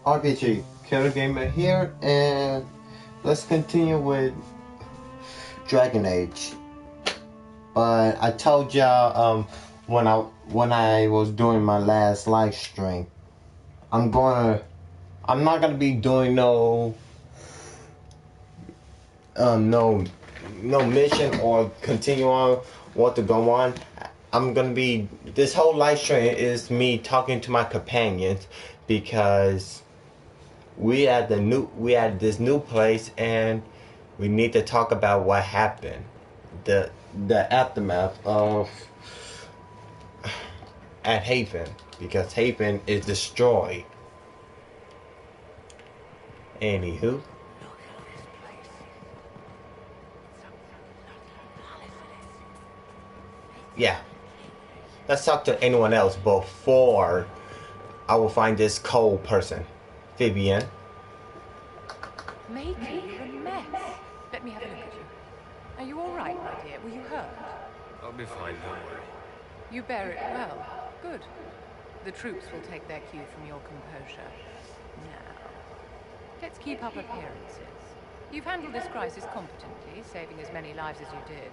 RPG Killer Gamer here, and let's continue with Dragon Age. But I told y'all when I was doing my last live stream, I'm not gonna be doing no mission or continue on what to go on. I'm gonna be this whole live stream is me talking to my companions because we at this new place and we need to talk about what happened, the aftermath of at Haven, because Haven is destroyed. Anywho, yeah, let's talk to anyone else before I will find this cold person. Vivian. Making a mess. Let me have a look at you. Are you all right, my dear? Were you hurt? I'll be fine, don't worry. You bear it well. Good. The troops will take their cue from your composure. Now, let's keep up appearances. You've handled this crisis competently, saving as many lives as you did.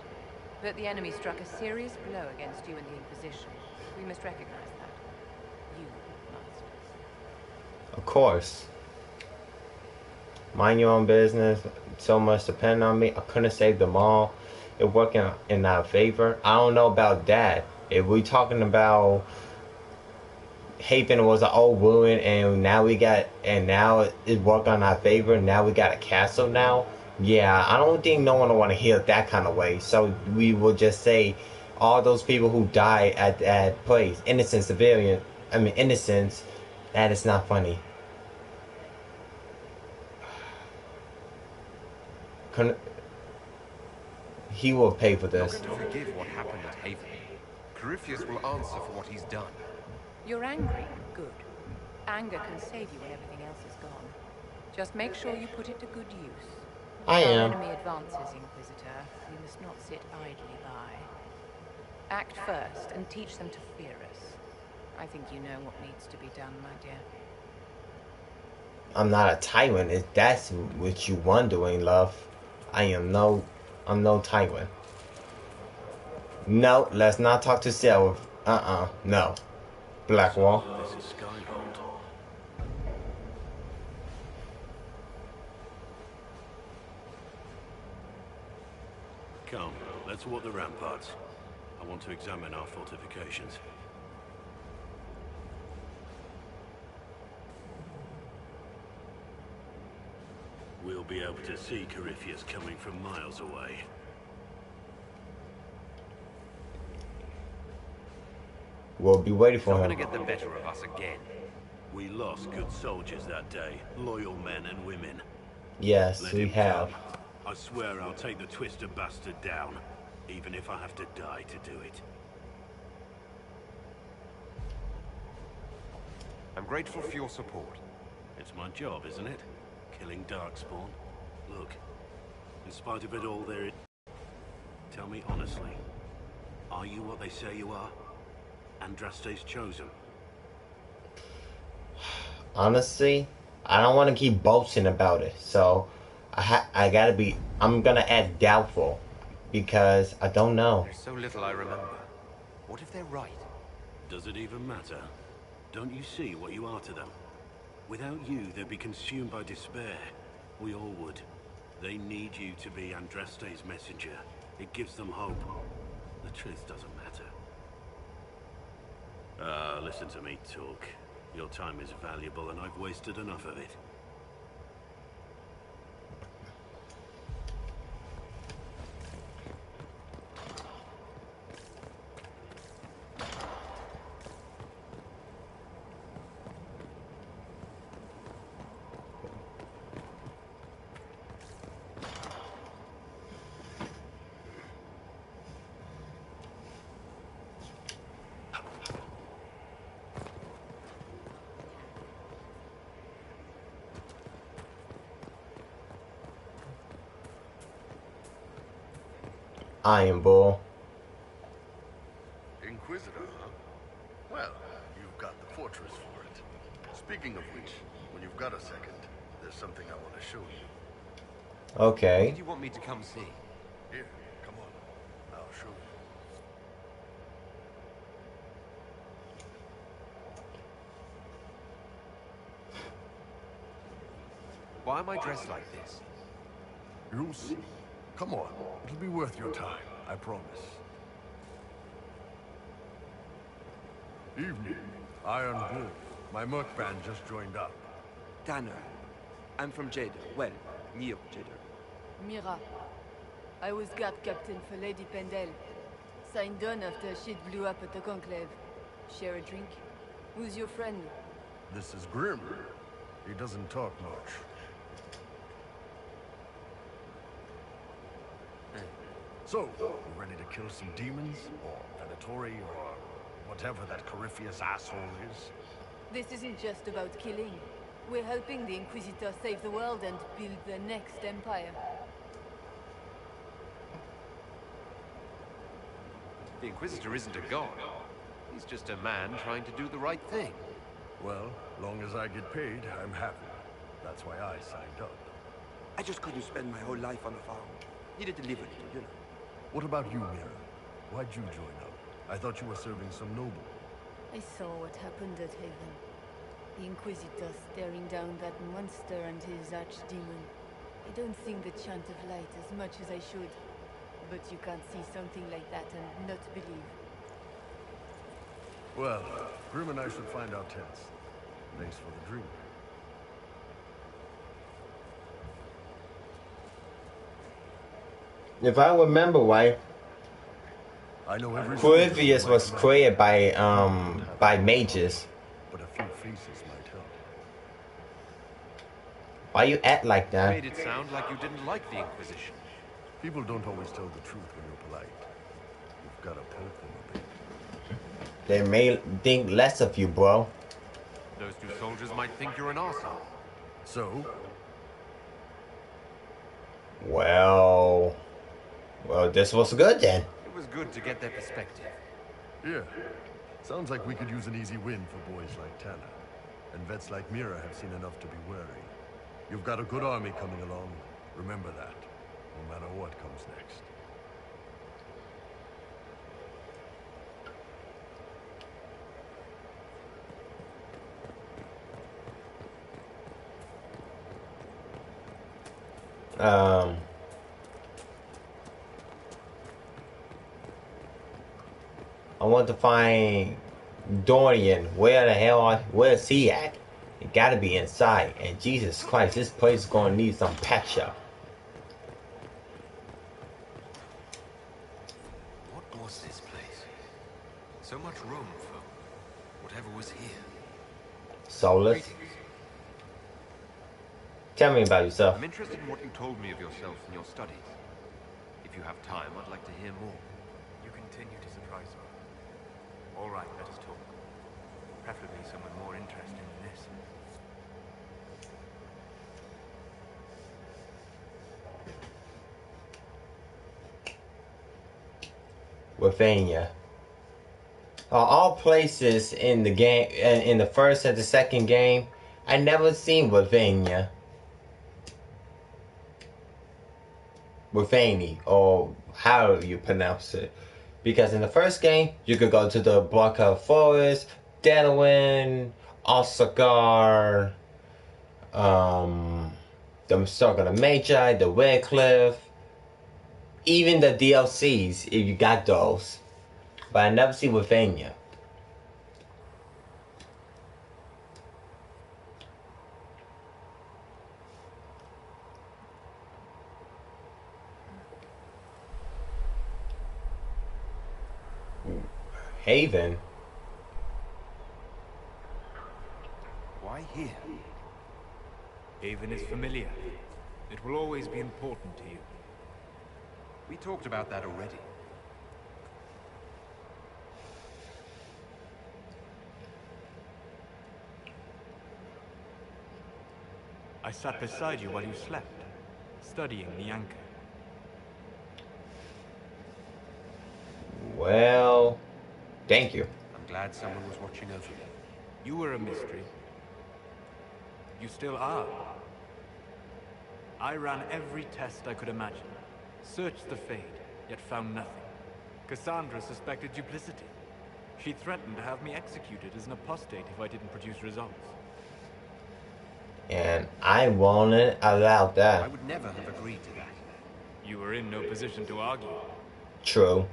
But the enemy struck a serious blow against you and the Inquisition. We must recognize that. You must. Of course. Mind your own business. So much depend on me. I couldn't save them all. It worked in our favor. I don't know about that. If we talking about Haven was an old ruin and now it worked on our favor. Now we got a castle now. Yeah, I don't think no one will want to hear it that kind of way. So we will just say all those people who died at that place, innocent innocents. That is not funny. He will pay for this. Not going to forgive what happened at Haven. Corypheus will answer for what he's done. You're angry? Good. Anger can save you when everything else is gone. Just make sure you put it to good use. I If our am. enemy advances, Inquisitor, we must not sit idly by. Act first and teach them to fear us. I think you know what needs to be done, my dear. I'm not a tyrant. If that's what you wondering, love. I'm no tyrant. No, let's not talk to Sarah. No. Blackwall. This is Skyhold. Come, let's walk the ramparts. I want to examine our fortifications. We'll be able to see Corypheus coming from miles away. We'll be waiting He's for not him. going to get the better of us again. We lost good soldiers that day, loyal men and women. Yes, Let we him have. come. I swear I'll take the twister bastard down, even if I have to die to do it. I'm grateful for your support. It's my job, isn't it? Killing Darkspawn. Look, in spite of it all, tell me honestly, are you what they say you are? Andraste's chosen? Honestly, I don't want to keep boasting about it. So, I'm gonna add doubtful. Because I don't know. There's so little I remember. What if they're right? Does it even matter? Don't you see what you are to them? Without you, they'd be consumed by despair. We all would. They need you to be Andraste's messenger. It gives them hope. The truth doesn't matter. Listen to me talk. Your time is valuable and I've wasted enough of it. Iron Bull. Inquisitor, huh? Well, you've got the fortress for it. Speaking of which, when you've got a second, there's something I want to show you. Okay. Did you want me to come see? Here, come on. I'll show you. Why am I dressed like this? You'll see. Come on. It'll be worth your time, I promise. Evening. Iron Bull. My merc band just joined up. Tanner. I'm from Jade. Well, near Jade. Mira. I was guard captain for Lady Pendel. Signed on after shit blew up at the Conclave. Share a drink? Who's your friend? This is Grim. He doesn't talk much. So, you ready to kill some demons? Or Venatori, or whatever that Corypheus asshole is? This isn't just about killing. We're helping the Inquisitor save the world and build the next empire. The Inquisitor isn't a god. He's just a man trying to do the right thing. Well, long as I get paid, I'm happy. That's why I signed up. I just couldn't spend my whole life on a farm. Needed to live a little, you know. What about you, Mira? Why'd you join up? I thought you were serving some noble. I saw what happened at Haven. The Inquisitor staring down that monster and his archdemon. I don't sing the chant of light as much as I should. But you can't see something like that and not believe. Well, Grim and I should find our tents. Thanks for the drink. If I remember right, I know every Corypheus was created by mages. But a few faces might help. Why you act like You that? made it sound like you didn't like the Inquisition. People don't always tell the truth when you're polite. You've got to poke them a bit. They may think less of you, bro. Those two soldiers might think you're an arsehole. So, Well, this was good then. It was good to get their perspective. yeah. Sounds like we could use an easy win for boys like Tanner. And vets like Mira have seen enough to be wary. You've got a good army coming along. Remember that, no matter what comes next. I want to find Dorian. Where's he at? It gotta be inside. And Jesus Christ, this place is gonna need some patch up. What was this place? So much room for whatever was here. Soulless. Greetings. Tell me about yourself. I'm interested in what you told me of yourself and your studies. If you have time, I'd like to hear more. You continue to surprise me. All right, let us talk. Preferably someone more interesting than this. Withania. All places in the game, in the first and the second game, I never seen Withania. Withani, or how you pronounce it. Because in the first game, you could go to the Blanca Forest, Delawin, Oscar, the Circle of Magi, the Red Cliff, even the DLCs, if you got those. But I never see Withania. Haven? Why here? Haven is familiar. It will always be important to you. We talked about that already. I sat beside you while you slept, studying the anchor. Well, thank you. I'm glad someone was watching over me. You were a mystery. You still are. I ran every test I could imagine. Searched the Fade, yet found nothing. Cassandra suspected duplicity. She threatened to have me executed as an apostate if I didn't produce results. And I won't allow that. I would never have agreed to that. You were in no position to argue. True.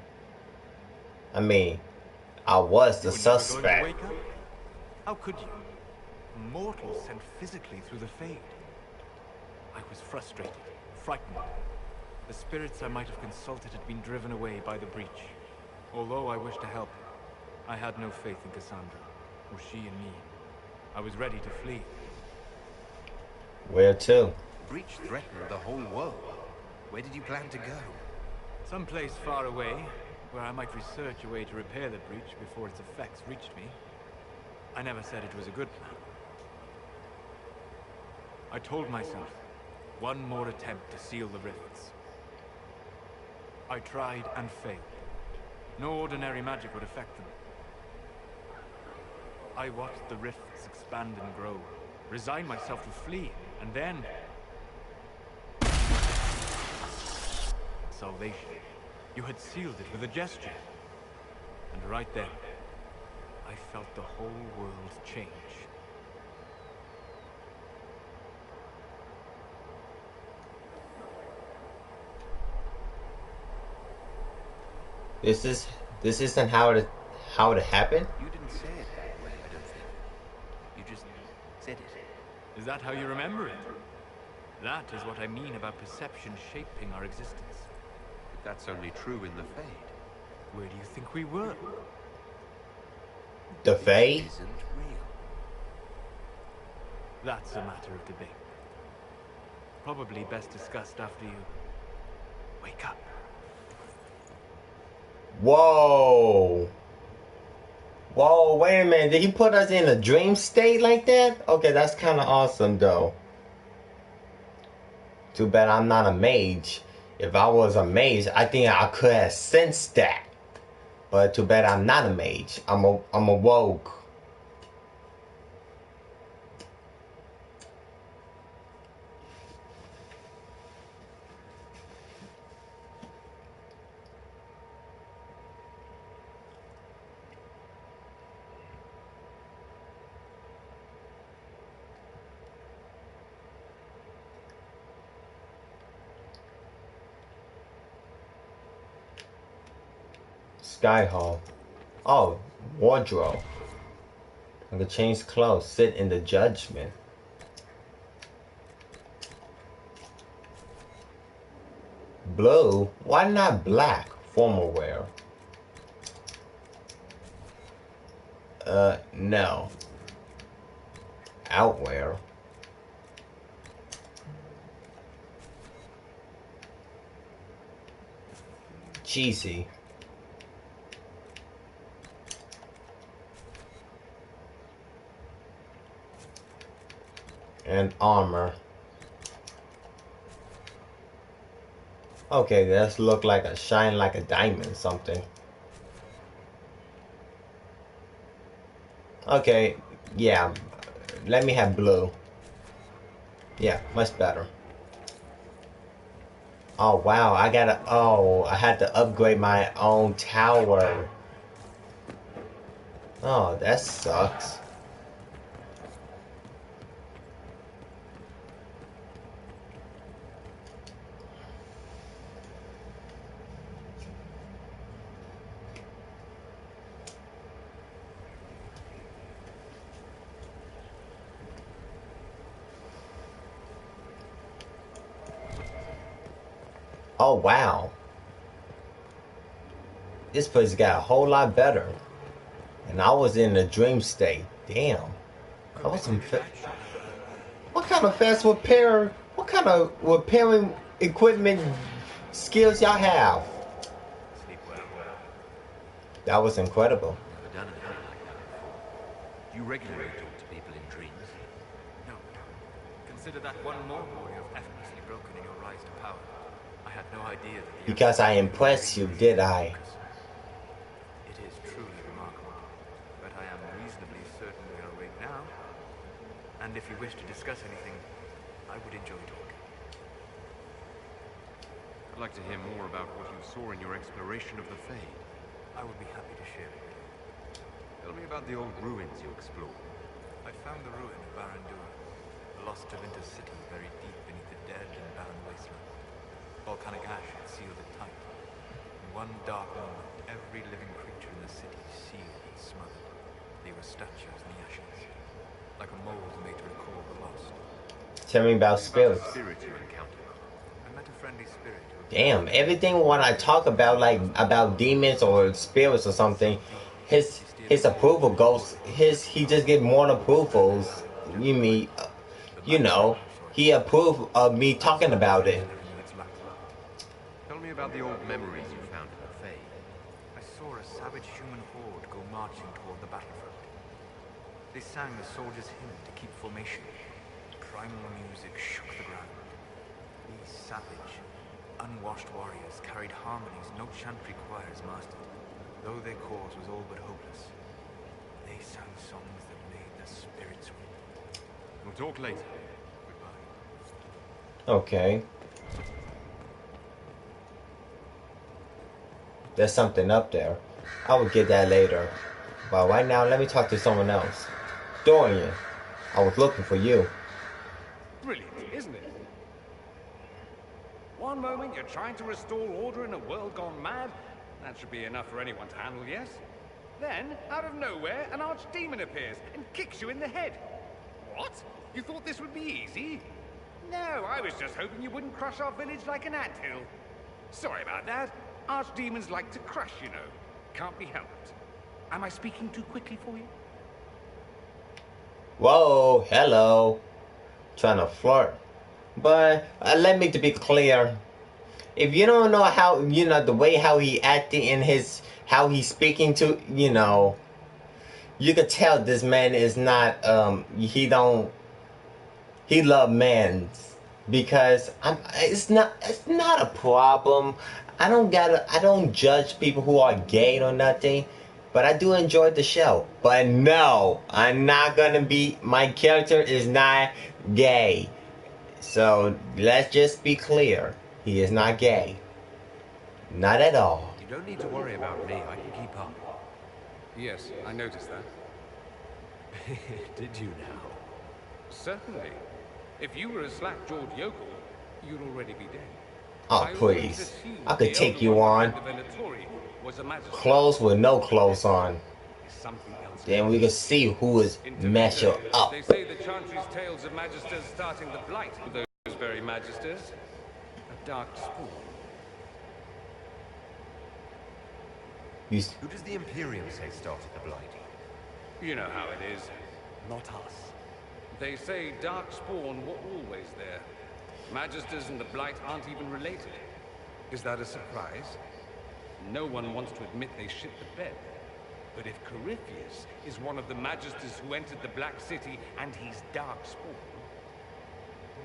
I mean, I was the You were never going to suspect. wake up? How could you? Mortals sent physically through the Fade. I was frustrated, frightened. The spirits I might have consulted had been driven away by the breach. Although I wished to help, I had no faith in Cassandra, or she in me. I was ready to flee. Where to? Breach threatened the whole world. Where did you plan to go? Someplace far away, where I might research a way to repair the breach before its effects reached me. I never said it was a good plan. I told myself, one more attempt to seal the rifts. I tried and failed. No ordinary magic would affect them. I watched the rifts expand and grow, resigned myself to flee, and then... salvation. You had sealed it with a gesture. And right then, I felt the whole world change. This isn't how it happened? You didn't say it that way, I don't think. You just said it. Is that how you remember it? That is what I mean about perception shaping our existence. But that's only true in the Fade. Where do you think we were? The Fade? It isn't real. That's a matter of debate. Probably best discussed after you wake up. Whoa. Whoa, wait a minute. Did he put us in a dream state like that? Okay, that's kind of awesome, though. Too bad I'm not a mage. If I was a mage, I think I could have sensed that. But too bad I'm not a mage. I'm a rogue. Sky Hall. Oh, wardrobe. I can change clothes, sit in the judgment. Blue? Why not black? Formal wear. No. Outwear. Cheesy. And armor. Okay, that's look like a shine like a diamond something. Okay, yeah. Let me have blue. Yeah, much better. Oh wow, I had to upgrade my own tower. Oh, that sucks. Oh wow. This place got a whole lot better. And I was in a dream state. Damn. That was some what kind of fast repair, what kind of repairing equipment skills y'all have? Sleep well. That was incredible. Never done anything like that before. Do you regularly talk to people in dreams? No. Consider that one more warrior effortlessly broken in your rise to power. I had no idea that the Because I impressed you, did I? It is truly remarkable, but I am reasonably certain we are awake now. And if you wish to discuss anything, I would enjoy talking. I'd like to hear more about what you saw in your exploration of the Fade. I would be happy to share it. Tell me about the old ruins you explored. I found the ruin of Barandua, a lost to Winter City buried deep beneath the dead and barren wasteland. Volcanic ash had sealed it tight. In one dark moment, every living creature in the city sealed and smothered. They were statues in the ashes, like a mold made to recall the lost. Tell me about spirits. Spirits you encountered. I met a friendly spirit who... Damn, everything when I talk about like about demons or spirits or something, his approval goes he just get more approvals. You know, he approved of me talking about it. Tell me about the old memories you found in the Fade. I saw a savage human horde go marching toward the battlefront. They sang the soldiers' hymn to keep formation. Primal music shook the ground. These savage, unwashed warriors carried harmonies no chantry choirs mastered, though their cause was all but hopeless. They sang songs that made the spirits weep. We'll talk later. Goodbye. Okay. There's something up there. I will get that later. But right now, let me talk to someone else. Dorian, I was looking for you. Brilliant, isn't it? One moment you're trying to restore order in a world gone mad. That should be enough for anyone to handle, yes? Then, out of nowhere, an archdemon appears and kicks you in the head. What? You thought this would be easy? No, I was just hoping you wouldn't crush our village like an anthill. Sorry about that. Archdemons like to crush, you know. Can't be helped. Am I speaking too quickly for you? Whoa, hello. Trying to flirt. But let me to be clear. If you don't know how, the way how he acting in how he's speaking to, you could tell this man is not, he love men. Because it's not a problem. I don't judge people who are gay or nothing. But I do enjoy the show. But no, I'm not gonna be, my character is not gay. So let's just be clear. He is not gay. Not at all. You don't need to worry about me. I can keep up. Yes, I noticed that. Did you now? Certainly. If you were a slack jawed yokel, you'd already be dead. Oh, please. I could take you on. Was a magistrate. Clothes with no clothes on. Something else. Then we can see who is matched up. They say the Chantry's tales of magisters starting the blight of those very magisters. A dark spawn. Who does the Imperium say started the blight? You know how it is. Not us. They say dark spawn were always there. Magisters and the blight aren't even related. Is that a surprise? No one wants to admit they shit the bed. But if Corypheus is one of the magisters who entered the Black City and he's dark spawn,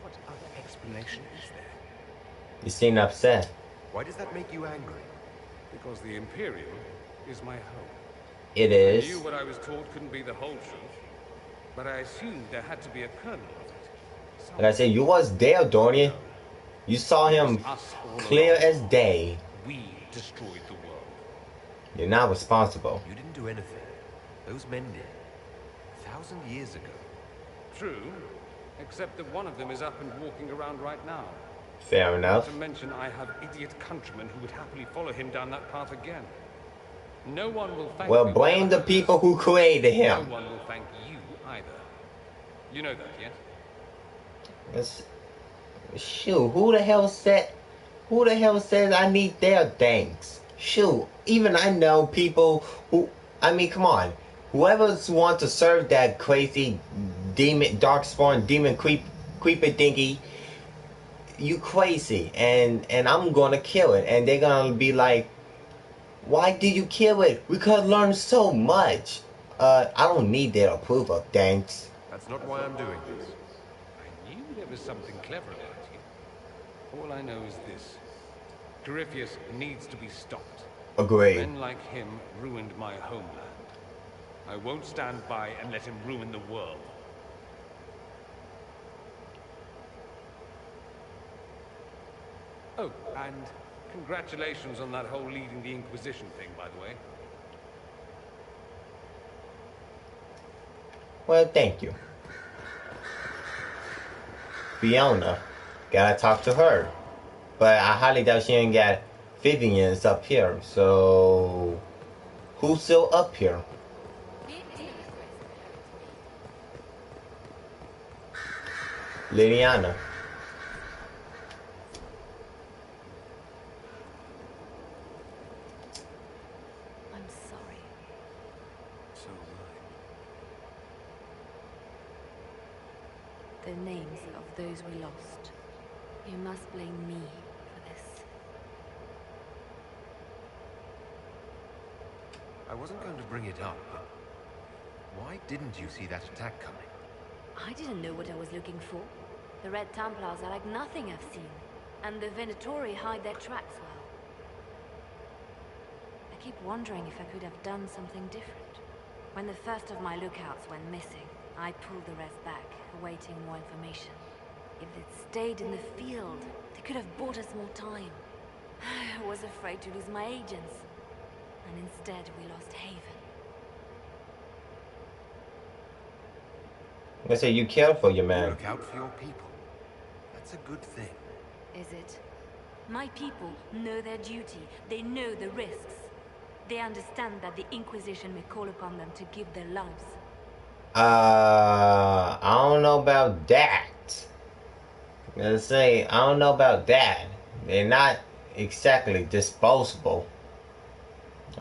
what other explanation is there? You seem upset. Why does that make you angry? Because the Imperium is my home. It I is. knew what I was taught couldn't be the whole truth, but I assumed there had to be a kernel of it. Like I said, you was there, Dorian. You saw him clear as day. We destroyed the world. You're not responsible. You didn't do anything. Those men did. 1,000 years ago. True, except that one of them is up and walking around right now. Fair enough. Not to mention I have idiot countrymen who would happily follow him down that path again. No one will thank Well, me blame the people who created him. No one will thank you either. You know that, yes? Shoot, who the hell says I need their thanks? Shoot, even I know people who, come on. Whoever wants to serve that crazy demon, darkspawn, demon creeper dinky, you crazy. And I'm gonna kill it. And they're gonna be like, why did you kill it? We could learn so much. I don't need their approval, thanks. That's not why I'm doing this. I knew there was something clever about you. All I know is this. Corypheus needs to be stopped. Agreed. Men like him ruined my homeland. I won't stand by and let him ruin the world. Oh, and congratulations on that whole leading the Inquisition thing, by the way. Well, thank you. Fiona. Gotta talk to her. But I highly doubt she ain't got Vivian's up here. So who's still up here? Liliana. I'm sorry. So am I. The names of those we lost. You must blame me for this. I wasn't going to bring it up, but why didn't you see that attack coming? I didn't know what I was looking for. The Red Templars are like nothing I've seen, and the Venatori hide their tracks well. I keep wondering if I could have done something different. When the first of my lookouts went missing, I pulled the rest back, awaiting more information. If they'd stayed in the field, they could have bought us more time. I was afraid to lose my agents, and instead we lost Haven. I say you care for your man. Look out for your people. That's a good thing. Is it? My people know their duty. They know the risks. They understand that the Inquisition may call upon them to give their lives. I don't know about that. Let's say, I don't know about that. They're not exactly disposable.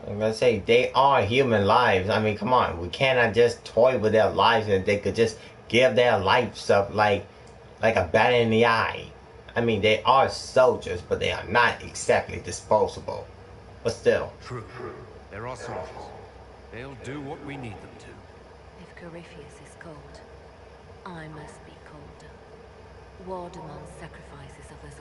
I'm gonna say they are human lives. I mean, come on, we cannot just toy with their lives and they could just give their lives up like a bat in the eye. I mean, they are soldiers, but they are not exactly disposable. But still. True. There are soldiers. They'll do what we need them to. If Corypheus is cold, I must be colder. War demands sacrifices of us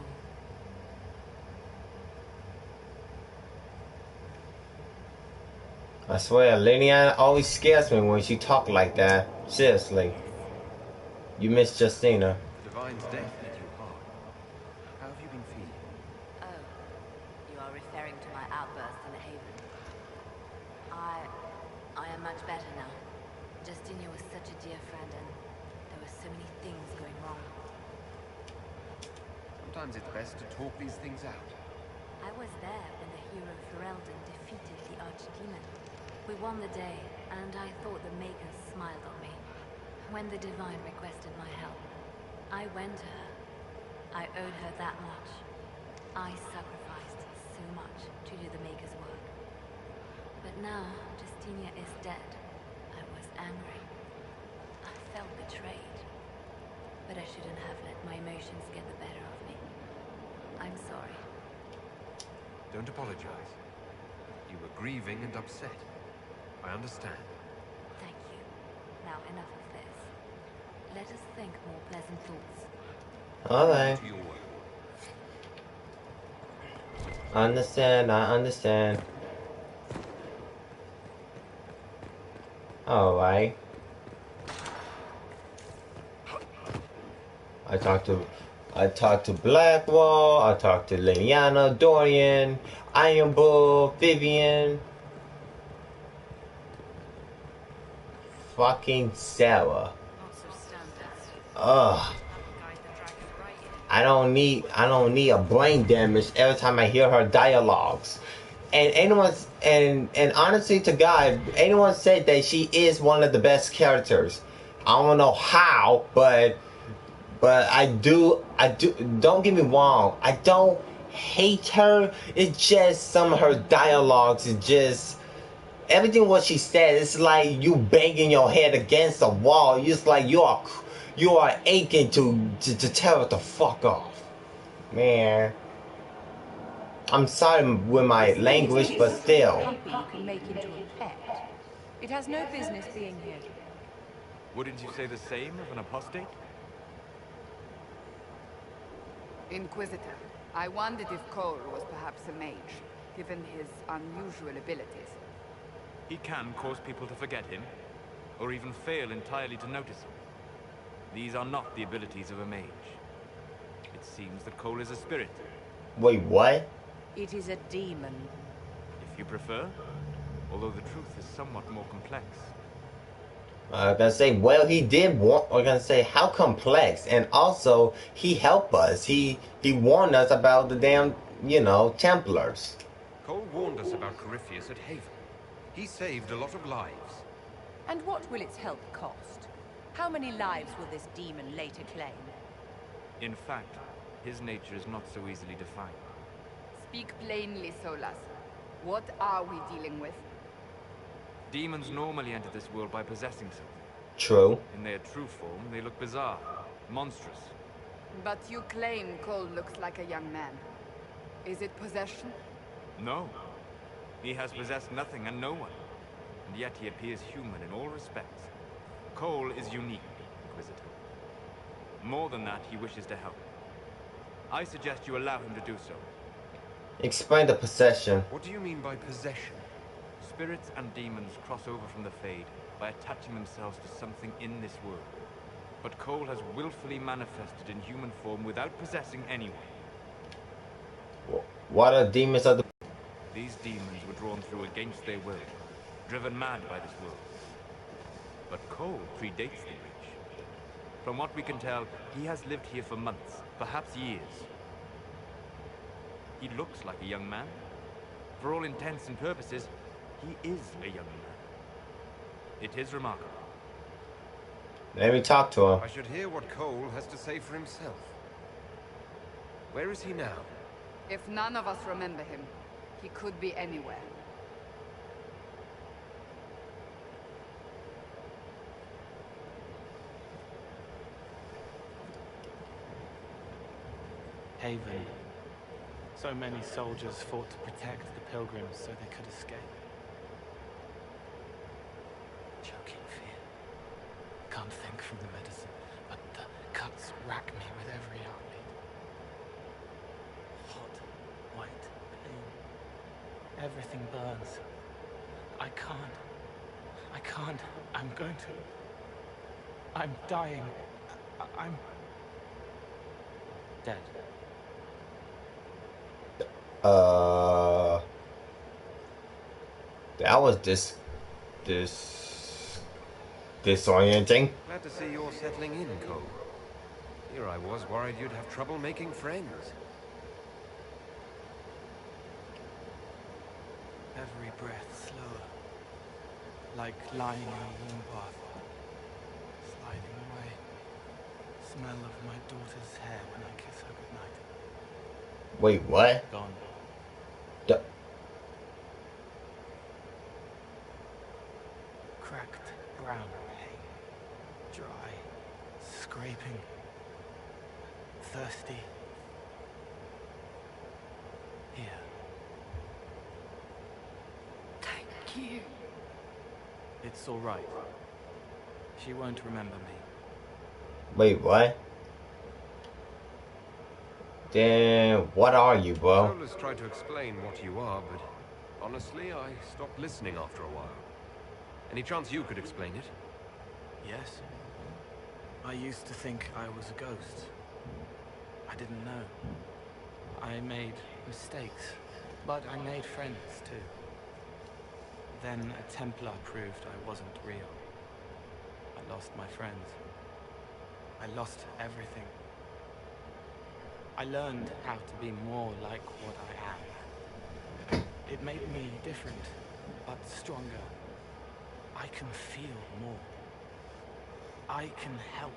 all. I swear, Liliana always scares me when she talks like that. Seriously. You miss Justina. The Divine's death hit you hard. How have you been feeling? Oh, you are referring to my outburst in the Haven. I am much better now. Justina was such a dear friend, and there were so many things going wrong. Sometimes it's best to talk these things out. I was there when the hero Ferelden defeated the Archdemon. We won the day, and I thought the Makers smiled on me. When the Divine requested my help, I went to her. I owed her that much. I sacrificed so much to do the Maker's work. But now, Justina is dead. I was angry. I felt betrayed. But I shouldn't have let my emotions get the better of me. I'm sorry. Don't apologize. You were grieving and upset. I understand. Thank you. Now enough of this. Let us think more pleasant thoughts. Alright. To your work. I understand. Alright. I talked to Blackwall, I talked to Liliana, Dorian, Iron Bull, Vivian. Fucking Sarah. Ugh. I don't need a brain damage every time I hear her dialogues. And honestly to God, anyone said that she is one of the best characters. I don't know how, but I do, don't get me wrong, I don't hate her. It's just some of her dialogues is just, everything what she said, it's like you banging your head against a wall. It's like you are aching to tell it the fuck off. Man. I'm sorry with my language, but still. Puppy you can make into a pet. It has no business being here. Wouldn't you say the same of an apostate? Inquisitor, I wondered if Cole was perhaps a mage, given his unusual abilities. He can cause people to forget him, or even fail entirely to notice him. These are not the abilities of a mage. It seems that Cole is a spirit, Wait, what? It is a demon. If you prefer, although the truth is somewhat more complex. I was gonna say, well, he did want. I was gonna say, how complex, and also he helped us. He warned us about the damn, Templars. Cole warned us about Corypheus at Haven. He saved a lot of lives. And what will its help cost? How many lives will this demon later claim? In fact, his nature is not so easily defined. Speak plainly, Solas. What are we dealing with? Demons normally enter this world by possessing something. True. In their true form, they look bizarre, monstrous. But you claim Cole looks like a young man. Is it possession? No. He has possessed nothing and no one. And yet he appears human in all respects. Cole is unique, Inquisitor. More than that, he wishes to help. I suggest you allow him to do so. Explain the possession. What do you mean by possession? Spirits and demons cross over from the Fade by attaching themselves to something in this world. But Cole has willfully manifested in human form without possessing anyone. What are demons of the... These demons were drawn through against their will, driven mad by this world. But Cole predates the breach. From what we can tell, he has lived here for months, perhaps years. He looks like a young man. For all intents and purposes, he is a young man. It is remarkable. Let me talk to him. I should hear what Cole has to say for himself. Where is he now? If none of us remember him, he could be anywhere. Haven. So many soldiers fought to protect the pilgrims so they could escape. Choking fear. Can't think from the medicine, but the cuts rack me with every heartbeat. Hot, white pain. Everything burns. I can't. I'm going to. I'm dying. I'm dead. That was disorienting. Glad to see you're settling in, Cole. Here I was worried you'd have trouble making friends. Every breath slower. Like lying in a warm bath. Sliding away. Smell of my daughter's hair when I kiss her goodnight. Wait, what? Gone. Cracked brown pain. Dry. Scraping. Thirsty. Here. Thank you. It's all right. She won't remember me. Wait, what? Then what are you, bro? Solas tried to explain what you are, but honestly, I stopped listening after a while. Any chance you could explain it? Yes. I used to think I was a ghost. I didn't know. I made mistakes, but I made friends too. Then a Templar proved I wasn't real. I lost my friends. I lost everything. I learned how to be more like what I am. It made me different, but stronger. I can feel more. I can help.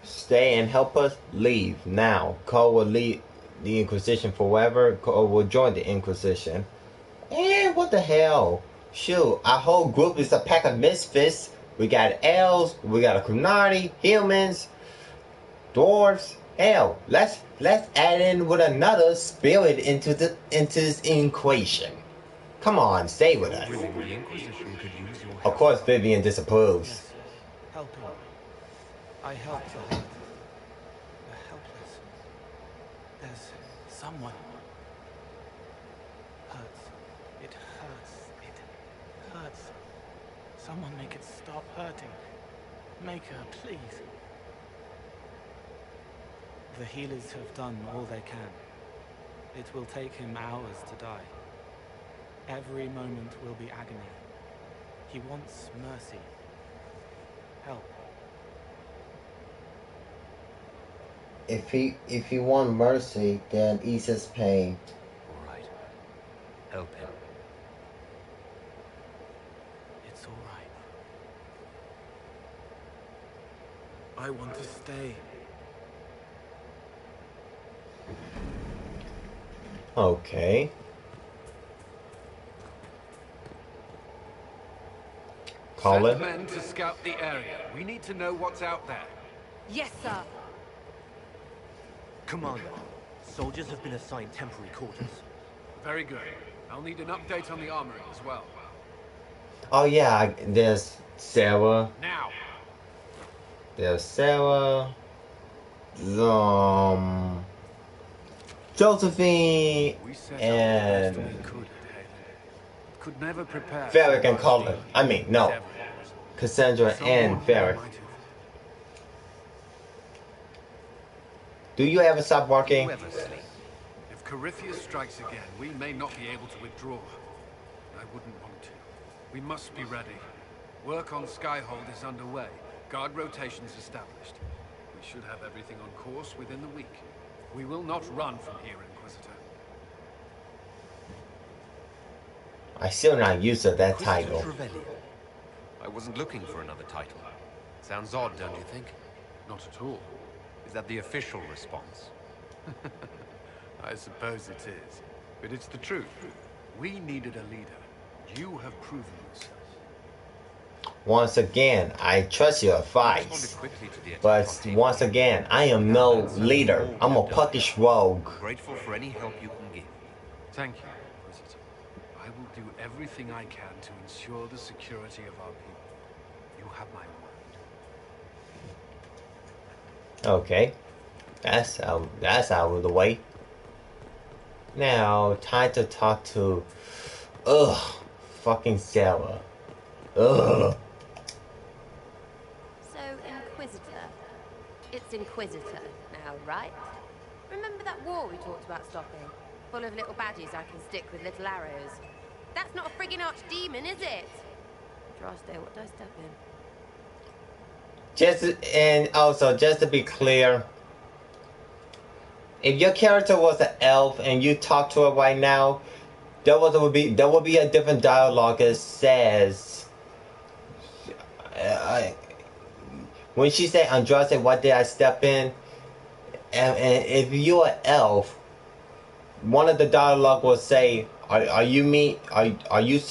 Stay and help us? Leave now. Cole will leave the Inquisition forever. Cole will join the Inquisition. And what the hell? Shoot, our whole group is a pack of misfits. We got elves, we got a Kunari, humans, dwarves. Hell, let's add in with another spirit into this equation. Come on, stay with us. The Inquisition could use your help. Of course, Vivian disapproves. Yes, helping. I help the hurt, the helpless. There's someone. Hurts. It hurts. It hurts. Someone make it stop hurting. Make her, please. The healers have done all they can. It will take him hours to die. Every moment will be agony. He wants mercy. Help. If he want mercy, then ease his pain. All right. Help him. It's all right. I want to stay. Okay. Colin? Send men to scout the area. We need to know what's out there. Yes, sir. Commander, soldiers have been assigned temporary quarters. Very good. I'll need an update on the armory as well. Oh yeah, there's Sarah. Now. There's Sarah. Josephine and Could never prepare. Varric and Colin. I mean, no. Cassandra and Varric. Do you ever stop working? If Corypheus strikes again, we may not be able to withdraw. I wouldn't want to. We must be ready. Work on Skyhold is underway. Guard rotations established. We should have everything on course within the week. We will not run from here, Inquisitor. I still not used to that title. I wasn't looking for another title. Sounds odd, don't you think? Not at all. Is that the official response? I suppose it is. But it's the truth. We needed a leader. You have proven yourself. Once again, I trust your advice. But once again, I am no leader. I'm a puckish rogue. Grateful for any help you can give. Thank you, Inquisitor. I will do everything I can to ensure the security of our people. You have my word. Okay. That's out of the way. Now, time to talk to fucking Sarah. Ugh. So, Inquisitor. It's Inquisitor now, right? Remember that war we talked about stopping? Full of little baddies I can stick with little arrows. That's not a friggin' archdemon, is it? Droste, what do I step in? Just to be clear, if your character was an elf and you talk to her right now, there would be a different dialogue that says, when she said Andraste, what did I step in? And if you're an elf, one of the dialogue will say, are you me? Are you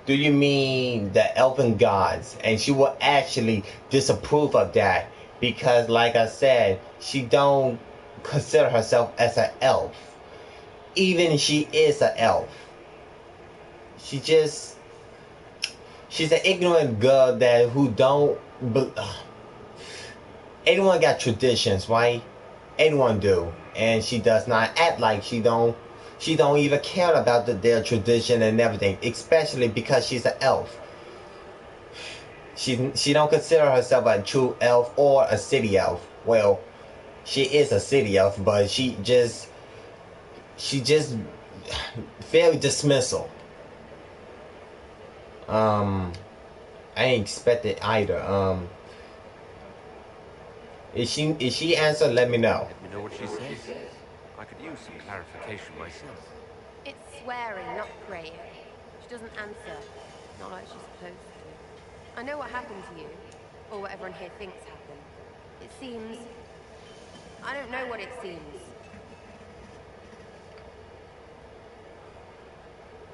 do you mean the elven gods? And she will actually disapprove of that because, like I said, she don't consider herself as an elf. Even if she is an elf, she's an ignorant girl who don't. Everyone got traditions, right? Everyone do, and she does not act like she don't even care about their tradition and everything, especially because she's an elf. She don't consider herself a true elf or a city elf. Well, she is a city elf, but she just very dismissal. I ain't expected either. Is she answer? Let me know. Let me know what she says. I could use some clarification myself. It's swearing, not praying. She doesn't answer. Not like she's supposed to. I know what happened to you. Or what everyone here thinks happened. It seems... I don't know what it seems.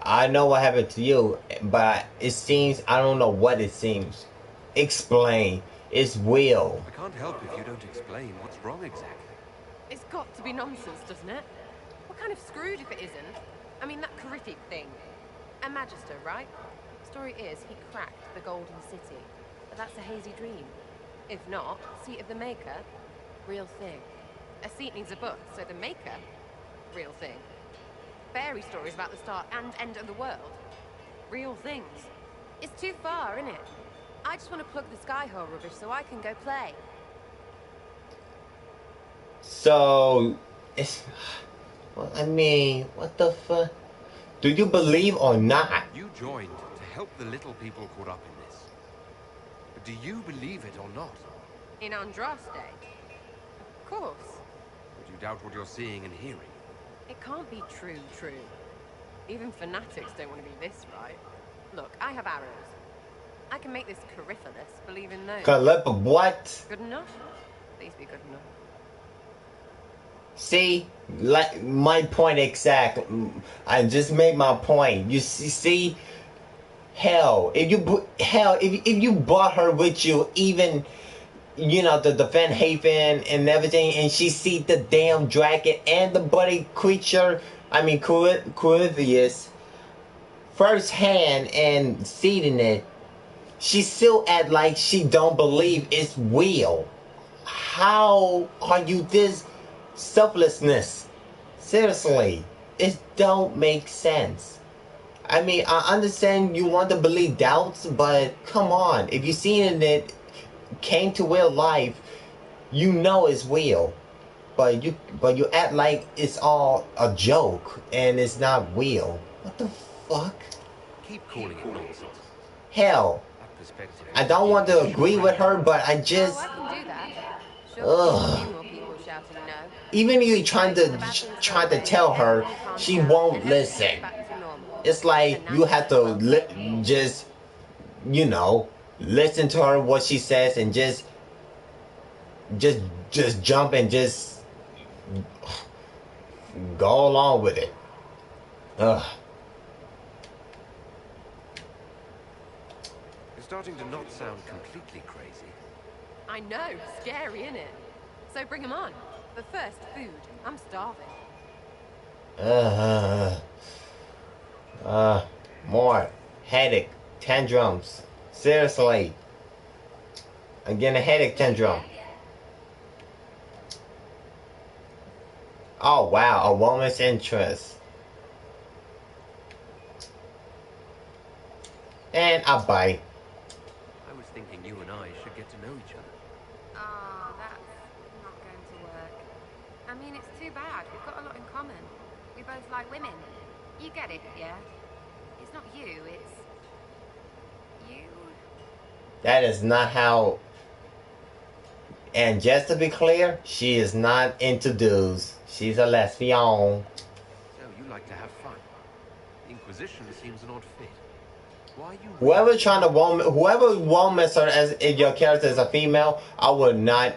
I know what happened to you, but it seems... I don't know what it seems. Explain. It's will. I can't help if you don't explain what's wrong exactly. It's got to be nonsense, doesn't it? We're kind of screwed if it isn't. I mean, that Corypheus thing. A Magister, right? Story is, he cracked the Golden City. But that's a hazy dream. If not, Seat of the Maker, real thing. A seat needs a book, so the Maker, real thing. Fairy stories about the start and end of the world. Real things. It's too far, isn't it? I just want to plug the Skyhole rubbish so I can go play. So, it's... Well, I mean, what the fuck? Do you believe or not? You joined to help the little people caught up in this. But do you believe it or not? In Andraste? Of course. Would you doubt what you're seeing and hearing? It can't be true. Even fanatics don't want to be this right. Look, I have arrows. I can make this Coryphalus believe in those. What? Good enough? Please be good enough. See, like my point exact. I just made my point. You see, hell, if you brought her with you, even to defend Haven and everything, and she see the damn dragon and the bloody creature. I mean, Corypheus firsthand and seeing it, she still act like she don't believe it's real. How are you this selflessness? Seriously, it don't make sense. I mean, I understand you want to believe doubts, but come on, if you seen it came to real life, you know it's real. But you act like it's all a joke and it's not real. What the fuck? Keep calling it nonsense. Hell, I don't want to agree with her, but I just. Oh, I can do that. Ugh. A few more people shouting no. Even if you trying to tell her, she won't listen. It's like you have to just listen to her what she says and just jump and just go along with it. Ugh. You're starting to not sound completely crazy. I know, scary, innit? So bring 'em on. But first, food. I'm starving. More headache tantrums. Seriously, I'm getting a headache tantrum. Oh wow, a woman's interest. And I bite. I was thinking you and I should get to know each other. Oh, that's not going to work. I mean, it's too bad. We've got a lot in common. We both like women. You get it, yeah? It's not you, it's... you. That is not how... And just to be clear, she is not into dudes. She's a lesbian. So you like to have fun. The Inquisition seems an odd fit. Why you... Whoever romance her as if your character is a female, I will not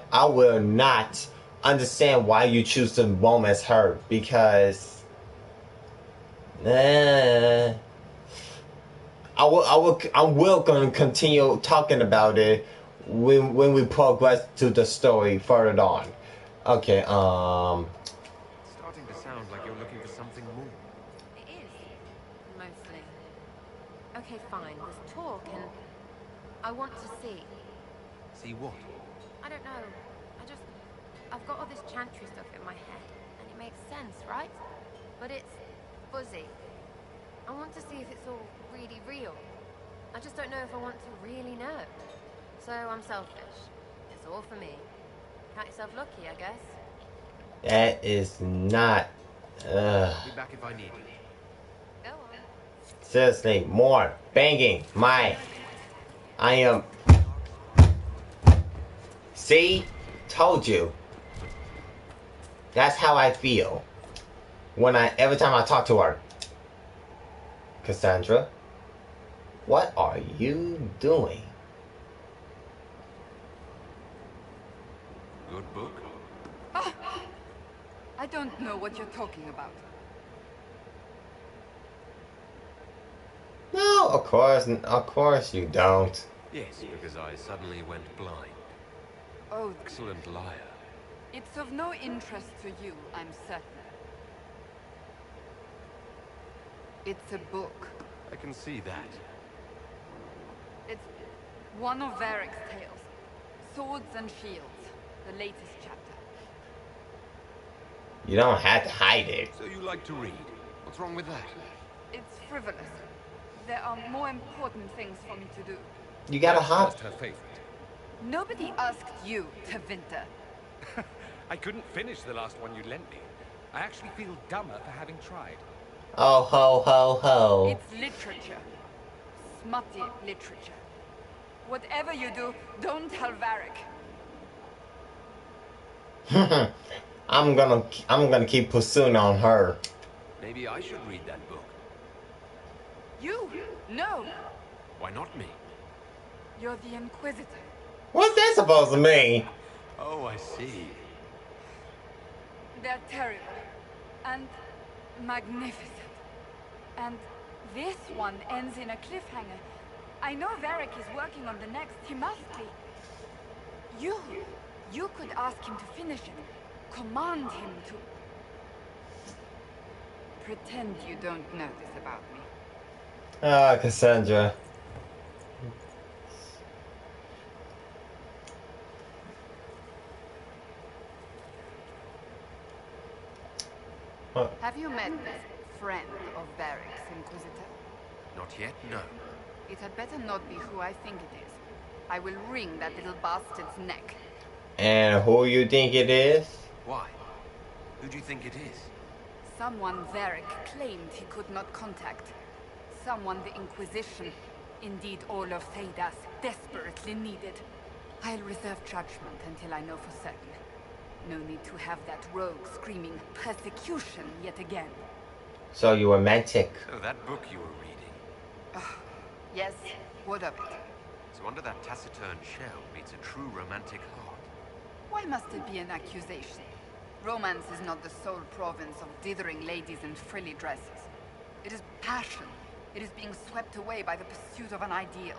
understand why you choose to romance her, because I will continue talking about it when we progress to the story further on. Okay, It's starting to sound like you're looking for something more. It is. Mostly. Okay, fine. There's talk and... I want to see. See what? I don't know. I've got all this chantry stuff in my head, and it makes sense, right? But it's fuzzy. I want to see if it's all really real. I just don't know if I want to really know. So I'm selfish. It's all for me. Count yourself lucky, I guess. that is not. I'll be back if I need you. Go on. Seriously, more banging. I am. See? Told you. That's how I feel every time I talk to her. Cassandra, what are you doing? Good book? Oh, I don't know what you're talking about. No, of course you don't. Yes, because I suddenly went blind. Oh, Excellent liar. it's of no interest to you, I'm certain. It's a book. I can see that. It's one of Varric's tales. Swords and Shields, the latest chapter. You don't have to hide it. So you like to read. What's wrong with that? It's frivolous. There are more important things for me to do. You gotta hop. Just her favorite. Nobody asked you, Tevinter. I couldn't finish the last one you lent me. I actually feel dumber for having tried. Oh, ho, ho, ho. It's literature. Smutty literature. Whatever you do, don't tell Varric. I'm gonna keep pursuing on her. Maybe I should read that book. You? No. Why not me? You're the Inquisitor. What's that supposed to mean? Oh, I see. They're terrible. And magnificent. And this one ends in a cliffhanger. I know Varric is working on the next. He must be. You could ask him to finish it. Command him to. Pretend you don't know this about me. Ah, Cassandra. Have you met this friend of Varric's, Inquisitor? Not yet, no. It had better not be who I think it is. I will wring that little bastard's neck. And who you think it is? Why? Who do you think it is? Someone Varric claimed he could not contact. Someone the Inquisition, indeed all of Theidas, desperately needed. I'll reserve judgment until I know for certain. No need to have that rogue screaming persecution yet again. So you romantic. So that book you were reading. Yes, what of it? So under that taciturn shell beats a true romantic heart. Why must it be an accusation? Romance is not the sole province of dithering ladies in frilly dresses. It is passion. It is being swept away by the pursuit of an ideal.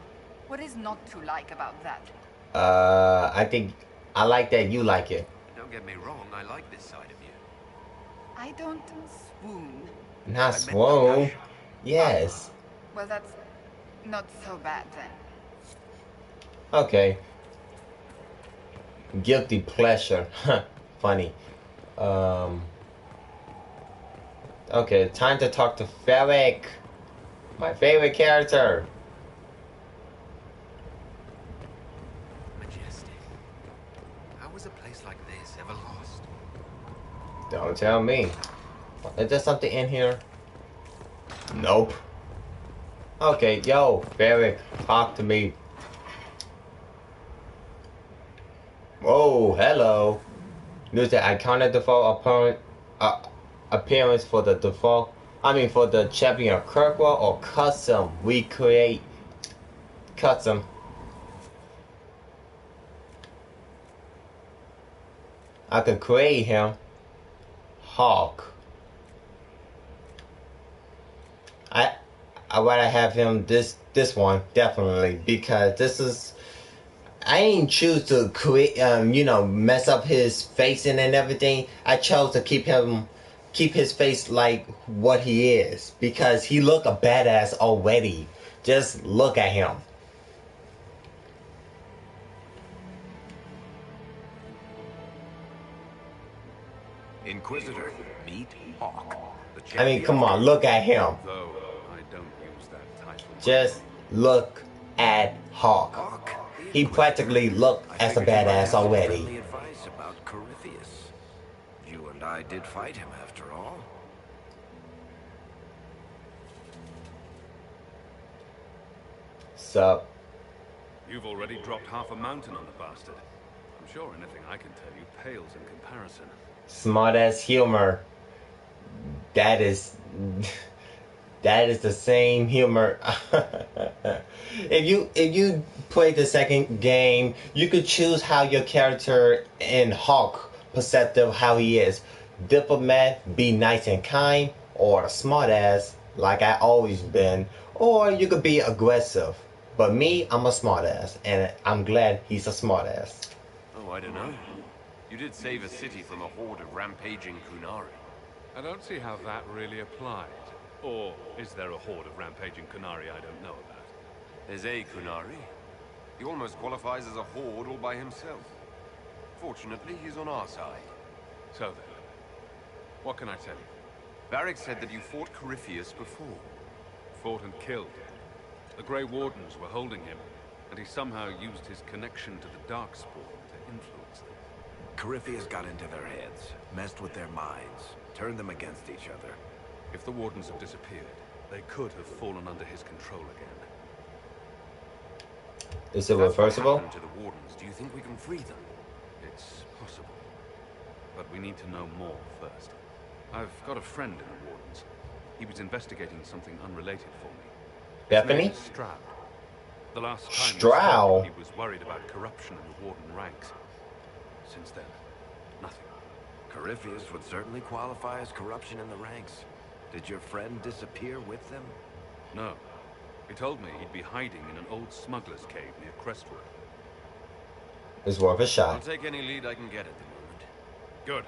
What is not to like about that? I think I like that you like it. Don't get me wrong, I like this side of you. I don't swoon. Not swoon. Yes. Well, that's not so bad then. Okay. Guilty pleasure. Funny. Okay, time to talk to Varric. My favorite character. Majestic. How was a place like this ever lost? Don't tell me. Is there something in here? Nope. Okay, yo, Varric, talk to me. Whoa, hello. Use the iconic default appearance for the default. For the champion of Kirkwall or custom. We create custom. I could create him. Hawk. I rather have him this one definitely because this is. I ain't choose to create mess up his facing and everything. I chose to keep his face like what he is because he look a badass already. Just look at him. Inquisitor, meet Hawk. Come on, look at him. Though I don't use that title. Just look at Hawk. He practically looked as a badass already. Advice about Corypheus. You and I did fight him after all. Sup? You've already dropped half a mountain on the bastard. I'm sure anything I can tell you pales in comparison. Smart ass humor. That is the same humor. If you play the second game, you could choose how your character in Hawk perceptive how he is. Diplomat, be nice and kind, or a smart ass like I always been, or you could be aggressive. But me, I'm a smart ass, and I'm glad he's a smart ass. Oh, I don't know. You did save a city from a horde of rampaging Kunari. I don't see how that really applied. Or is there a horde of rampaging Kunari I don't know about? There's a Kunari. He almost qualifies as a horde all by himself. Fortunately, he's on our side. So then, what can I tell you? Varric said that you fought Corypheus before. Fought and killed. The Grey Wardens were holding him. and he somehow used his connection to the Darkspawn to influence them. Corypheus got into their heads, messed with their minds, turned them against each other. If the Wardens have disappeared, they could have fallen under his control again. Is it reversible? To the Wardens, do you think we can free them? It's possible. But we need to know more first. I've got a friend in the Wardens. He was investigating something unrelated for me. Bethany? Stroud. The last time Stroud? he was worried about corruption in the Warden ranks. Since then, nothing. Corypheus would certainly qualify as corruption in the ranks. Did your friend disappear with them? No. He told me he'd be hiding in an old smuggler's cave near Crestwood. It's worth a I'll shot. take any lead I can get at the moment. Good.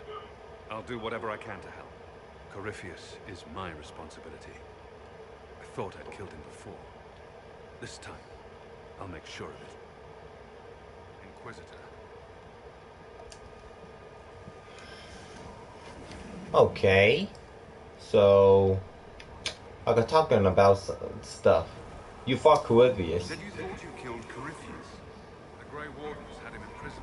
I'll do whatever I can to help. Corypheus is my responsibility. I thought I'd killed him before. This time, I'll make sure of it. Inquisitor. Okay. So, I got talking about stuff. You fought Corypheus. Said you thought you killed Corypheus. The Grey Wardens had him in prison.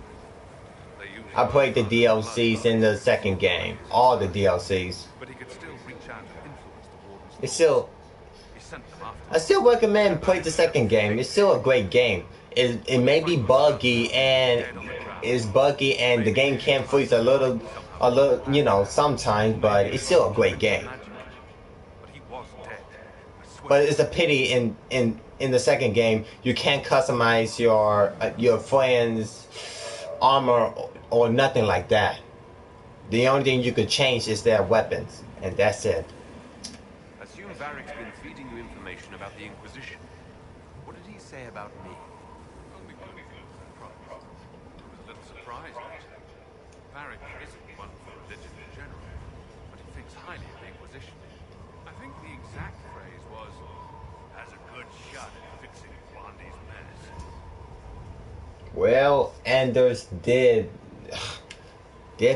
They used I played the DLCs in the second game. All the DLCs. But he could still reach out and influence the Wardens. It's still... He sent them after. I still recommend play the second game. It's still a great game. It may be buggy and the game can freeze a little, you know, sometimes, but it's still a great game. But it's a pity in the second game you can't customize your friend's armor or nothing like that. The only thing you could change is their weapons, and that's it. Assume Varric's been feeding you information about the Inquisition. What did he say about me? Only good things, I promise. I was a little surprised, actually. Varric isn't one for religion in general, but he thinks highly of the Inquisition. I think the exact phrase was, has a good shot at fixing Blondie's mess. Well, Anders did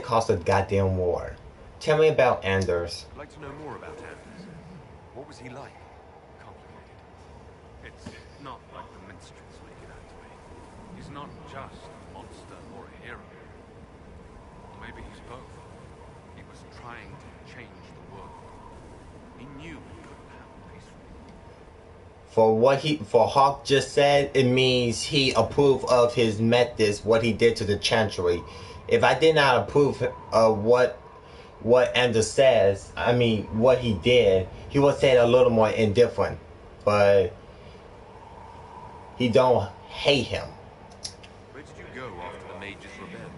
cause a goddamn war. Tell me about Anders. I'd like to know more about Anders. What was he like? Complicated. It's not like the minstrels make it out to be. He's not just a monster or a hero. Or maybe he's both. He was trying to change the world. He knew it couldn't happen peacefully. For Hawk just said, it means he approved of his methods, what he did to the Chantry. If I did not approve of what Anders says, I mean what he did, he would say it a little more indifferent. But he don't hate him. Where did you go after the mages rebelled?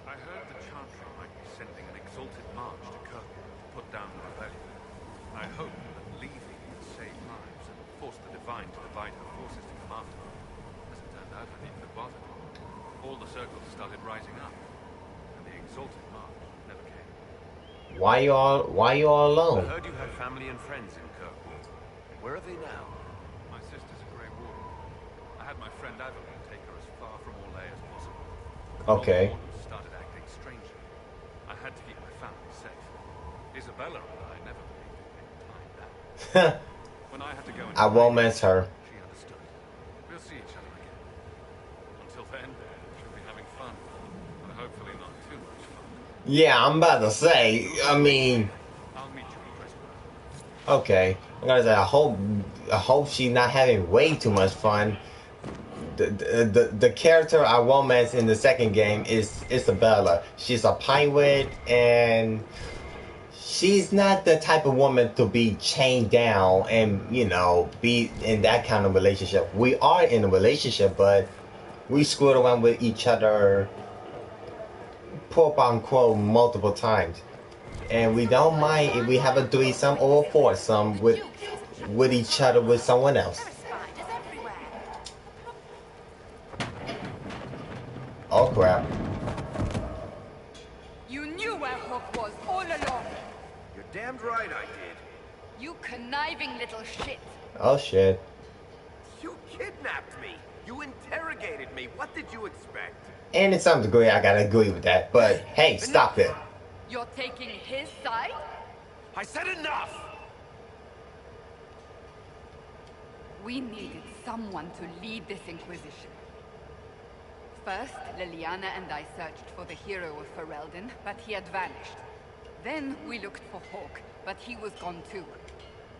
I heard the Chantry might be sending an exalted march to Kirkwall to put down the rebellion. I hope that leaving would save lives and force the Divine to divide her forces to come after me. As it turned out, I didn't even bother. All the circles started rising up, and the exalted march never came. Why you all alone? I heard you had family and friends in Kirkwall. Where are they now? My sister's a Grey Warden. I had my friend Avalon take her as far from Orlais as possible. Okay. All the Wardens started acting strangely. I had to keep my family safe. Isabella and I never believed in being tied down. When I had to go I romance her. she understood. We'll see each other again. Until then, she'll be having fun. But hopefully not too much fun. Yeah, I'm about to say, I mean, I'll meet you in Crestwood. okay. I'm gonna say I hope she's not having way too much fun. The character I romance in the second game is Isabella. She's a pirate and she's not the type of woman to be chained down and, you know, be in that kind of relationship. We are in a relationship, but we screwed around with each other, quote unquote, multiple times. And we don't mind if we have a threesome or a foursome with each other with someone else. Oh crap. You knew where Hook was all along. You're damned right I did. You conniving little shit. Oh shit. You kidnapped me. You interrogated me. What did you expect? And to some degree I gotta agree with that, but hey, stop it. You're taking his side? I said enough! We needed someone to lead this Inquisition. First, Liliana and I searched for the hero of Ferelden, but he had vanished. Then we looked for Hawke, but he was gone too.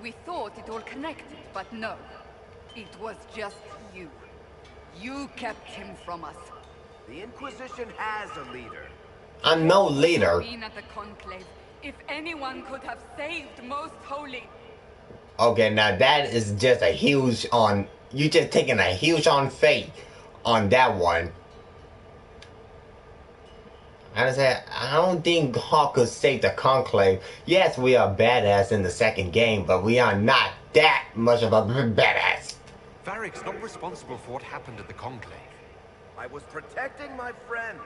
We thought it all connected, but no. It was just you. You kept him from us. The Inquisition has a leader. I'm no leader. Been at the Conclave. If anyone could have saved Most Holy. Okay, now that is just a huge on. You just taking a huge on fate on that one. I don't think Hawk could save the Conclave. Yes, we are badass in the second game, but we are not that much of a badass. Varric's not responsible for what happened at the Conclave. I was protecting my friend.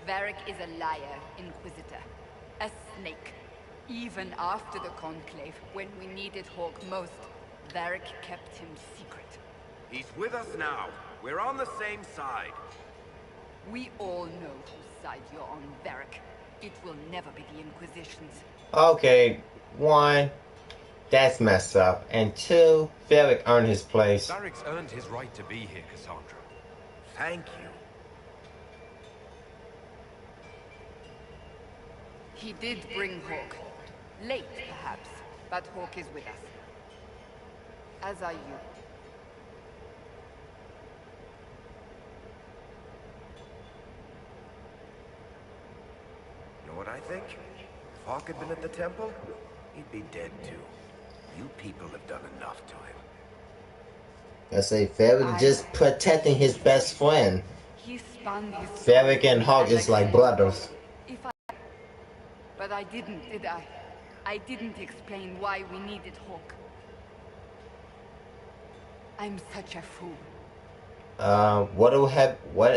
Varric is a liar, Inquisitor. A snake. Even after the Conclave, when we needed Hawke most, Varric kept him secret. He's with us now. We're on the same side. We all know whose side you're on, Varric. It will never be the Inquisition's. Okay, one, that's messed up. And two, Varric earned his place. Varric's earned his right to be here, Cassandra. Thank you. He did bring Hawke. Late, perhaps, but Hawke is with us. As are you. Know what I think? If Hawke had been at the temple, he'd be dead too. You people have done enough to him. I say Varric just protecting his best friend. He spun his Varric and Hawke is like brothers. But I didn't, did I? I didn't explain why we needed Hawke. I'm such a fool. What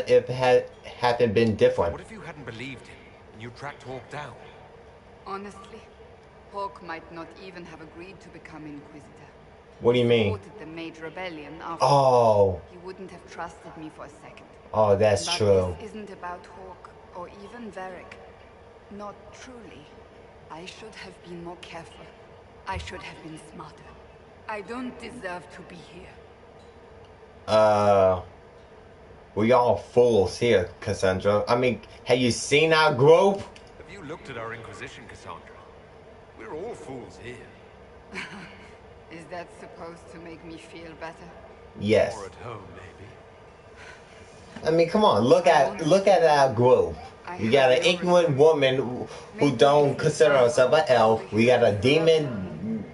if it hadn't been different? What if you hadn't believed him and you tracked Hawke down? Honestly, Hawke might not even have agreed to become Inquisitor. What do you mean? He supported the Mage Rebellion after. Oh. He wouldn't have trusted me for a second. Oh, that's but true. This isn't about Hawke or even Varric. Not truly. I should have been more careful. I should have been smarter. I don't deserve to be here. We all fools here, Cassandra. I mean, have you seen our group? Have you looked at our Inquisition, Cassandra? We're all fools here. Is that supposed to make me feel better? Yes. Or at home, maybe. I mean, come on, look at our group. We got an ignorant woman who don't consider herself an elf. We got a demon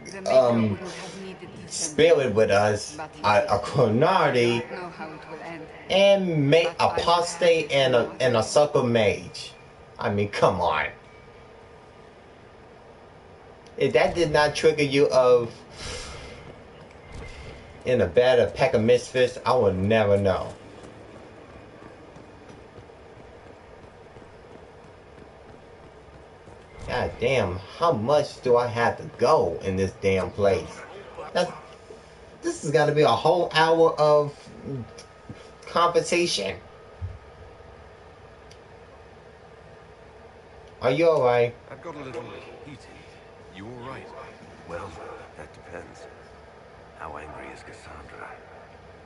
spirit with us, a Chronardi, and apostate and a sucker mage. I mean, come on. If that did not trigger you in a better pack of misfits, I would never know. God damn, how much do I have to go in this damn place? This has got to be a whole hour of conversation. Are you alright? I've got a little heated. You alright? Well, that depends. How angry is Cassandra?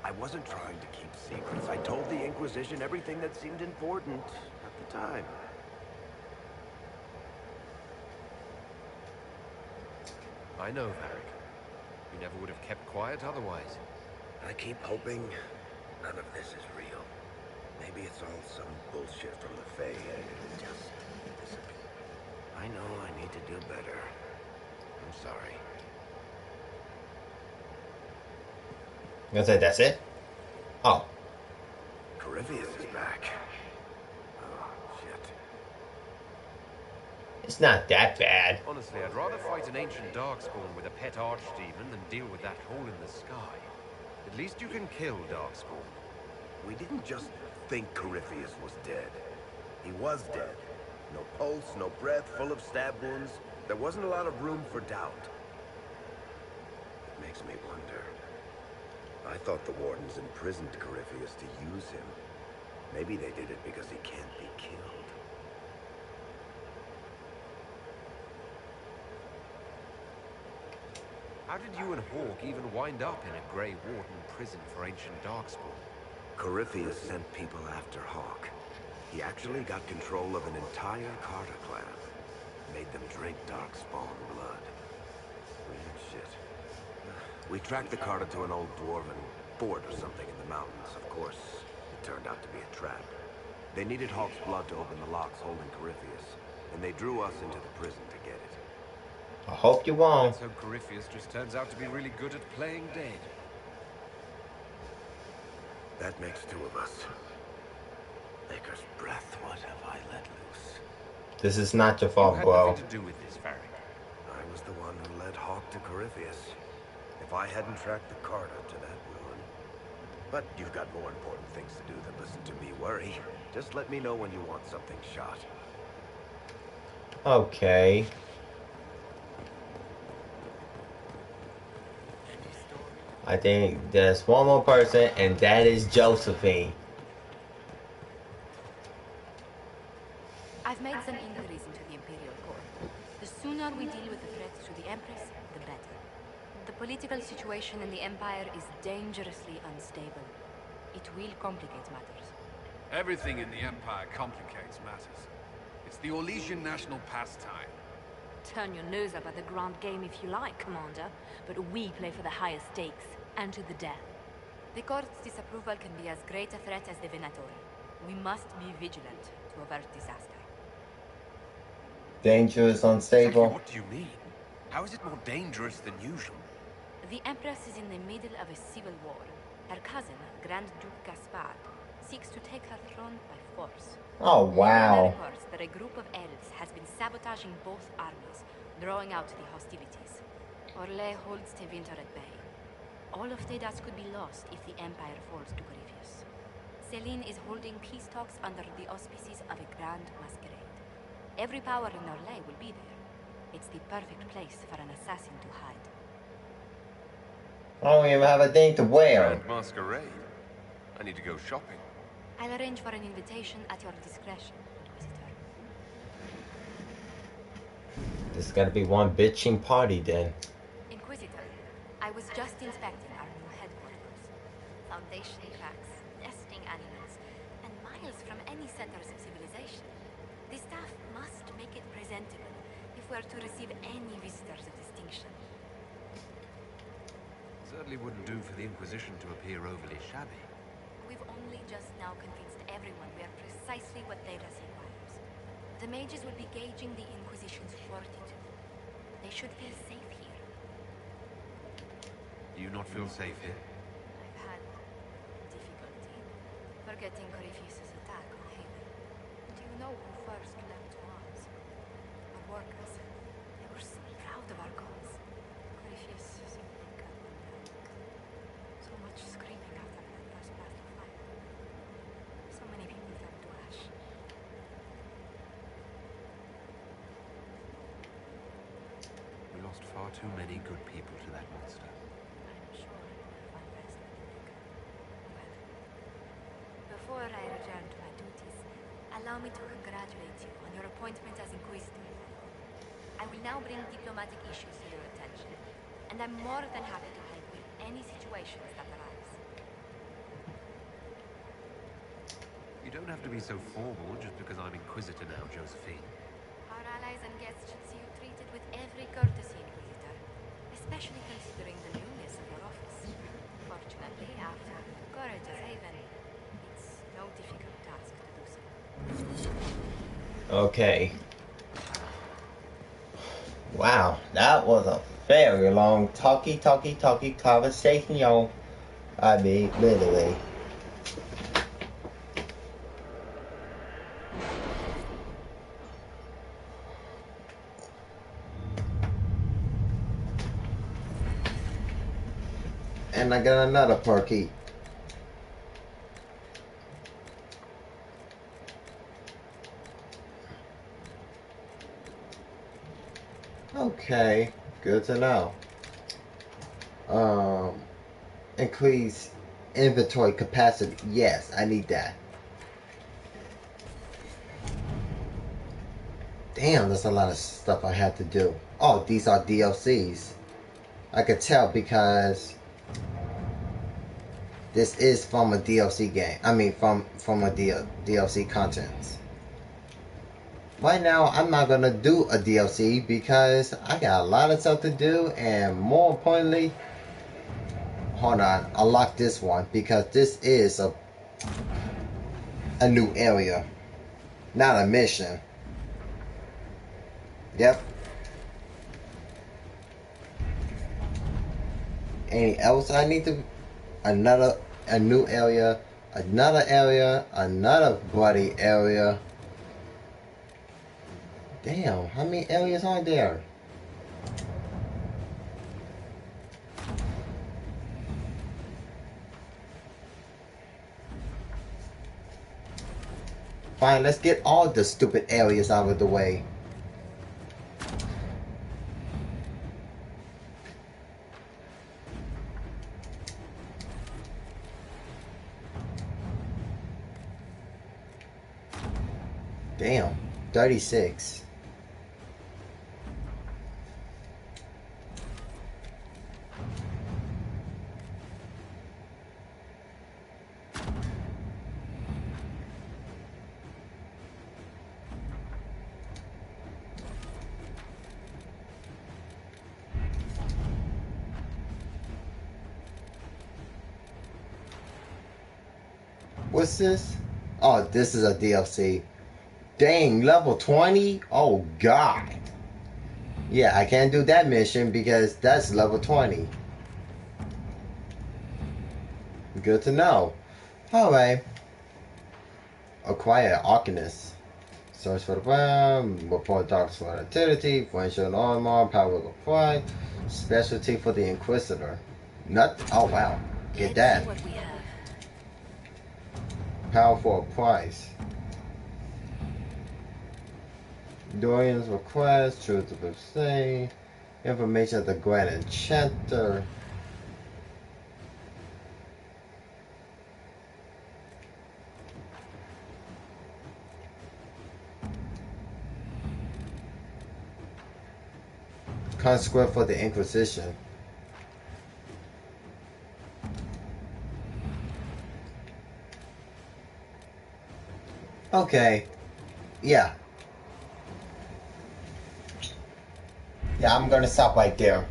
I wasn't trying to keep secrets. I told the Inquisition everything that seemed important at the time. I know, Varric. You never would have kept quiet otherwise. I keep hoping none of this is real. Maybe it's all some bullshit from the Fae and it'll just disappear. I know I need to do better. I'm sorry. You gonna say that's it? Oh. Corypheus is back. Oh, shit. It's not that bad. Honestly, I'd rather fight an ancient Darkspawn with a pet archdemon than deal with that hole in the sky. At least you can kill Darkspawn. We didn't just think Corypheus was dead. He was dead. No pulse, no breath, full of stab wounds. There wasn't a lot of room for doubt. It makes me wonder. I thought the Wardens imprisoned Corypheus to use him. Maybe they did it because he can't be killed. How How did you and Hawke even wind up in a Grey Warden prison for ancient Darkspawn? Corypheus sent people after Hawke. He actually got control of an entire Carter clan. Made them drink Darkspawn blood. Weird shit. We tracked the Carter to an old dwarven fort or something in the mountains. Of course, it turned out to be a trap. They needed Hawke's blood to open the locks holding Corypheus, and they drew us into the prison to get it. I hope you won't. So Corypheus just turns out to be really good at playing dead. That makes two of us. Maker's breath, what have I let loose? This is not your fault, bro. You had nothing to do with this, Varric. I was the one who led Hawke to Corypheus. If I hadn't tracked the Carter to that ruin. But you've got more important things to do than listen to me worry. Just let me know when you want something shot. Okay. I think there's one more person, and that is Josephine. I've made some inquiries into the Imperial Court. The sooner we deal with the threats to the Empress, the better. The political situation in the Empire is dangerously unstable. It will complicate matters. Everything in the Empire complicates matters. It's the Orlesian national pastime. Turn your nose up at the grand game if you like, Commander, but we play for the higher stakes, and to the death. The Court's disapproval can be as great a threat as the Venatori. We must be vigilant to avert disaster. Dangerous, unstable. Exactly what do you mean? How is it more dangerous than usual? The Empress is in the middle of a civil war. Her cousin, Grand Duke Gaspard, seeks to take her throne by force. Oh, wow. There are reports that a group of elves has been sabotaging both armies, drawing out the hostilities. Orlais holds Tevinter at bay. All of Thedas could be lost if the Empire falls to Corypheus. Celine is holding peace talks under the auspices of a grand masquerade. Every power in Orlais will be there. It's the perfect place for an assassin to hide. I don't even have a thing to wear. Grand masquerade. I need to go shopping. I'll arrange for an invitation at your discretion, Inquisitor. There's gotta be one bitching party then. Inquisitor, I was just inspecting our new headquarters. Foundation cracks, nesting animals, and miles from any centers of civilization. The staff must make it presentable if we're to receive any visitors of distinction. Certainly wouldn't do for the Inquisition to appear overly shabby. We've only just now convinced everyone we are precisely what Thedas requires. The mages will be gauging the Inquisition's fortitude. They should feel safe here. Do you not feel safe here? I've had difficulty forgetting Corypheus' attack on Haven. Do you know who first leapt to arms? Our workers. They were so proud of our cause. Corypheus simply cut them down. So much screaming after that first blast of fire. So many people turned to ash. We lost far too many good people to that monster. I'm sure we'll find rest with the Maker. Well, before I return to my duties, allow me to congratulate you on your appointment as Inquisitor. I will now bring diplomatic issues to your attention, and I'm more than happy to help with any situations that arise. You don't have to be so formal just because I'm Inquisitor now, Josephine. Our allies and guests should see you treated with every courtesy, Inquisitor, especially considering the newness of your office. Fortunately, after courage as Haven, it's no difficult task to do so. Okay. Wow, that was a very long talky conversation, y'all. I mean, literally. And I got another parky. Okay, good to know. Increase inventory capacity. Yes, I need that. Damn, that's a lot of stuff I have to do. Oh, these are DLCs. I could tell because this is from a DLC game. I mean, from a DLC contents. Right now, I'm not gonna do a DLC because I got a lot of stuff to do, and more importantly, hold on, unlock this one because this is a new area, not a mission. Yep. Anything else I need to? A new area, another bloody area. Damn, how many areas are there? Fine, let's get all the stupid areas out of the way. Damn, 36. What's this? Oh, this is a DLC. Dang, level 20? Oh, God. Yeah, I can't do that mission because that's level 20. Good to know. Alright. Acquire Arcanist. Search for the ground. Report dark sword activity. Financial armor. Power of pride. Specialty for the Inquisitor. Not. Oh, wow. Get that. Power for a price. Dorian's request, truth of the say, information of the Grand Enchanter. Conscript for the Inquisition. Okay. Yeah. Yeah, I'm gonna stop right there.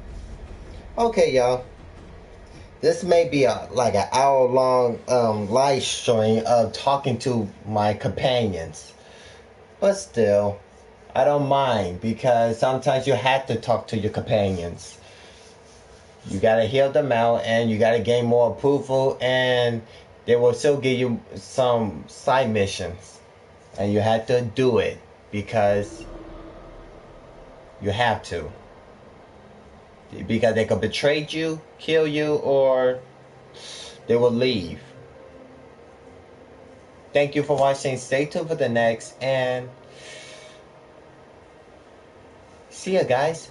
Okay, y'all. This may be like an hour-long live stream of talking to my companions. But still, I don't mind because sometimes you have to talk to your companions. You gotta hear them out and you gotta gain more approval, and they will still give you some side missions. And you have to do it because you have to. Because they could betray you, kill you, or they will leave. Thank you for watching. Stay tuned for the next, and see ya, guys.